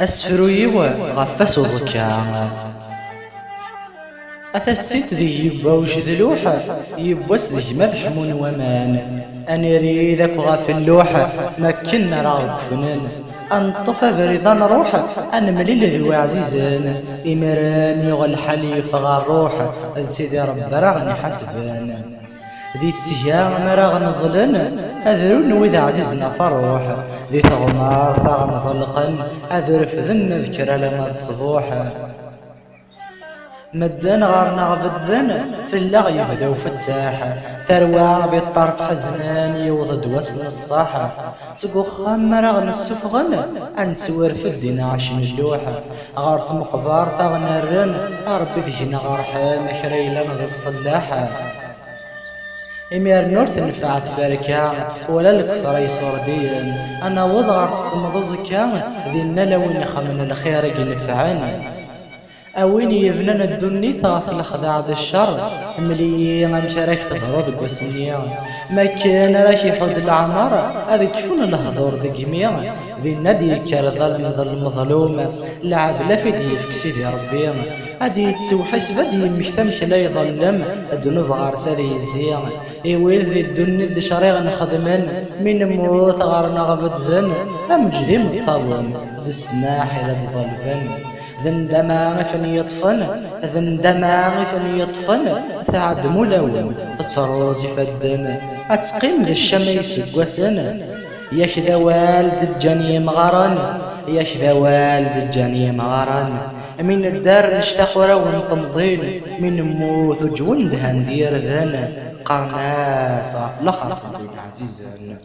أسفرو يوا غفاسو ضكا أثسيت ذي يبا وجد لوحة يبوس ذي مذحم ومان أنري ذاك غاف اللوحة ما كنا راغب فنان أنطف بريضان روحة أنملي ذو عزيزان إمران يغى الحليف غا الروحة سيدي رب راغني حسبان ذي تسيا مراغ نظلن أذرون وإذا عزيزنا فروح ذي ثغمار ثغم ظلقا أذرف ذن ذكر لما الصبوح مدن غارنا غبدن في اللغي يبدا وفتاح ثروى بالطرف حزنان يوضد وسن الصاحة سقوخا مراغ السفغن أنسور في الدين عشن اللوحة غارث مقبار ثغنا الرن ربي ذجنا غارحا مكريلا ذي الصلاحة إمير نور تنفعت فاركا ولا الكثر يصور دين أنا وضغر تصمدو زكا ذينا لوين خمن الخير ينفعن أوين يبنن الدني ثاث الخداع ذي الشر ملي مشارك تضرب بسنيا ما كان راشي حود العمر هذا كفون الهضور ذي جميع ذي النادي كار ظلم ظلم مظلوم لعب لا في ديفك سيدي ربي هادي تسوحس بدي مشتمش لا يظلم الدنوب غارسة ذي الزيا إيوذ ذي الدني ذي شريغ نخدمن من موت غارنا غبد ذن أمجدي مطابون ذي السماح إلى ظلفن ذن دماغ فني يطفن ذن دماغ فني يطفن ثعد ملون تتصروزي فدن أتقيم للشميس قوسن ياش ذا والد الجاني مغارن ياش ذا والد الجاني مغارن من الدار نشتاق ونطمزين من موت وجوند هندير ذن قرناس غفلخر خليل عزيزان